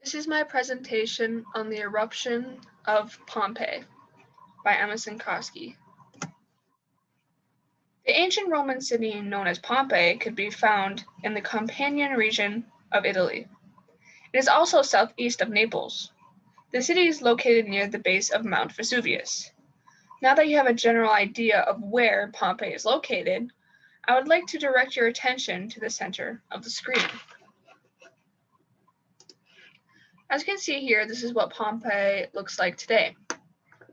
This is my presentation on the eruption of Pompeii by Emerson Koski. The ancient Roman city known as Pompeii could be found in the Campanian region of Italy. It is also southeast of Naples. The city is located near the base of Mount Vesuvius. Now that you have a general idea of where Pompeii is located, I would like to direct your attention to the center of the screen. As you can see here, this is what Pompeii looks like today.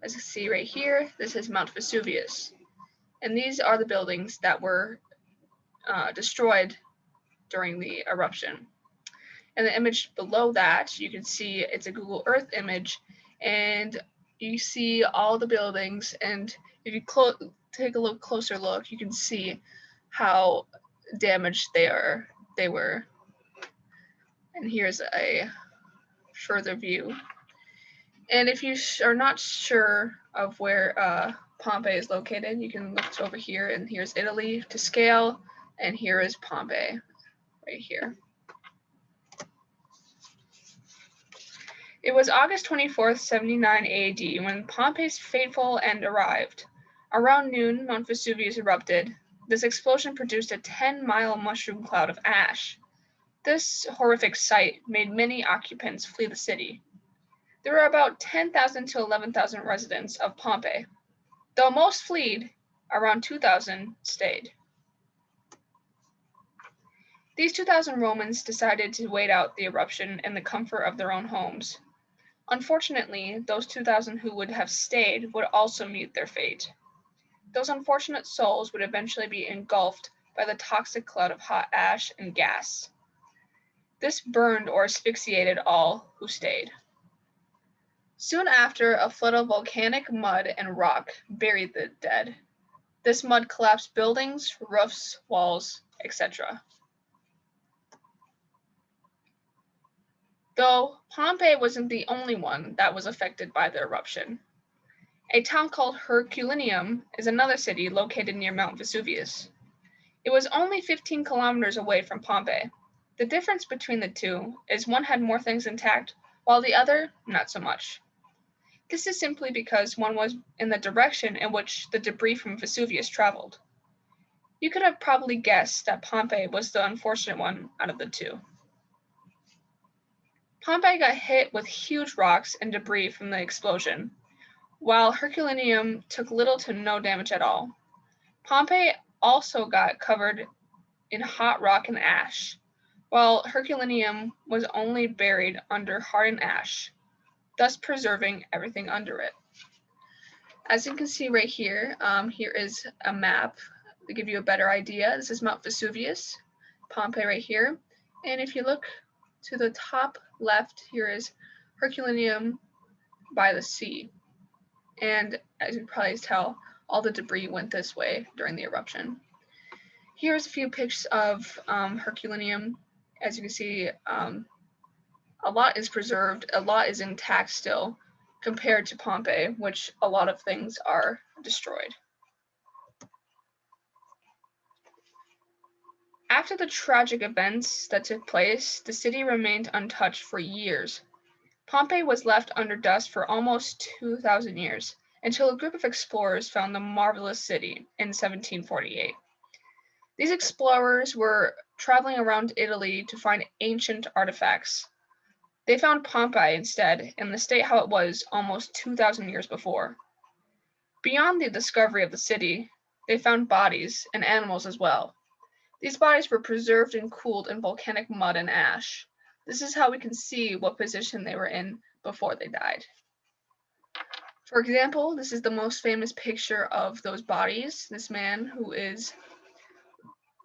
As you see right here, this is Mount Vesuvius. And these are the buildings that were destroyed during the eruption. And the image below that, you can see it's a Google Earth image, and you see all the buildings. And if you take a closer look, you can see how damaged they were. And here's a further view. And if you are not sure of where Pompeii is located, you can look over here, and here's Italy to scale, and here is Pompeii right here. It was August 24th, 79 AD when Pompeii's fateful end arrived. Around noon, Mount Vesuvius erupted. This explosion produced a 10-mile mushroom cloud of ash. This horrific sight made many occupants flee the city. There were about 10,000 to 11,000 residents of Pompeii. Though most fled, around 2,000 stayed. These 2,000 Romans decided to wait out the eruption in the comfort of their own homes. Unfortunately, those 2,000 who would have stayed would also meet their fate. Those unfortunate souls would eventually be engulfed by the toxic cloud of hot ash and gas. This burned or asphyxiated all who stayed. Soon after, a flood of volcanic mud and rock buried the dead. This mud collapsed buildings, roofs, walls, etc. Though Pompeii wasn't the only one that was affected by the eruption. A town called Herculaneum is another city located near Mount Vesuvius. It was only 15 kilometers away from Pompeii. The difference between the two is one had more things intact, while the other not so much. This is simply because one was in the direction in which the debris from Vesuvius traveled. You could have probably guessed that Pompeii was the unfortunate one out of the two. Pompeii got hit with huge rocks and debris from the explosion, while Herculaneum took little to no damage at all. Pompeii also got covered in hot rock and ash, while Herculaneum was only buried under hardened ash, thus preserving everything under it. As you can see right here, here is a map to give you a better idea. This is Mount Vesuvius, Pompeii right here. And if you look to the top left, here is Herculaneum by the sea. And as you can probably tell, all the debris went this way during the eruption. Here's a few pics of Herculaneum. As you can see, a lot is preserved, a lot is intact still, compared to Pompeii, which a lot of things are destroyed. After the tragic events that took place, the city remained untouched for years. Pompeii was left under dust for almost 2,000 years, until a group of explorers found the marvelous city in 1748. These explorers were traveling around Italy to find ancient artifacts. They found Pompeii instead, in the state how it was almost 2,000 years before. Beyond the discovery of the city, they found bodies and animals as well. These bodies were preserved and cooled in volcanic mud and ash. This is how we can see what position they were in before they died. For example, this is the most famous picture of those bodies. This man who is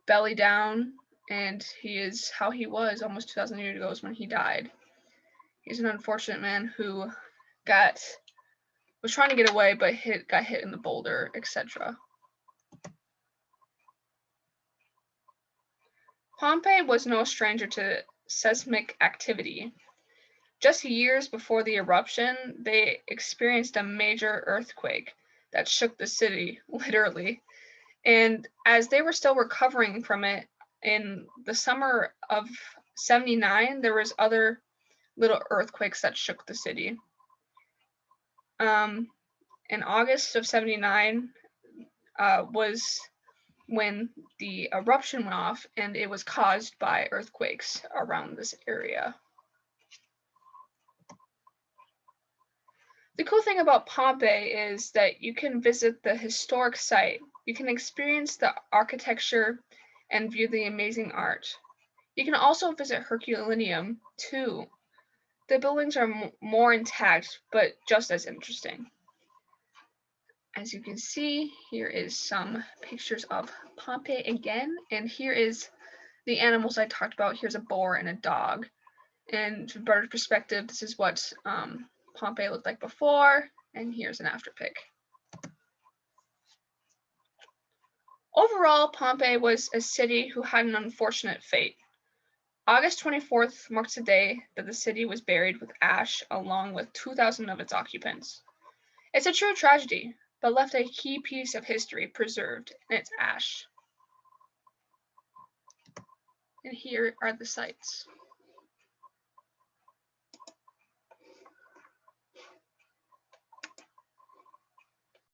belly down, and he is how he was almost 2,000 years ago is when he died. He's an unfortunate man who was trying to get away, but got hit in the boulder, etc. Pompeii was no stranger to seismic activity. Just years before the eruption, they experienced a major earthquake that shook the city, literally. And as they were still recovering from it, in the summer of 79, there was other little earthquakes that shook the city. In August of 79 was when the eruption went off, and it was caused by earthquakes around this area. The cool thing about Pompeii is that you can visit the historic site. You can experience the architecture and view the amazing art. You can also visit Herculaneum too. The buildings are more intact, but just as interesting. As you can see, here is some pictures of Pompeii again, and here is the animals I talked about. Here's a boar and a dog. And from bird perspective, this is what Pompeii looked like before, and here's an after pic. Overall, Pompeii was a city who had an unfortunate fate. August 24th marks the day that the city was buried with ash along with 2,000 of its occupants. It's a true tragedy, but left a key piece of history preserved in its ash. And here are the sites.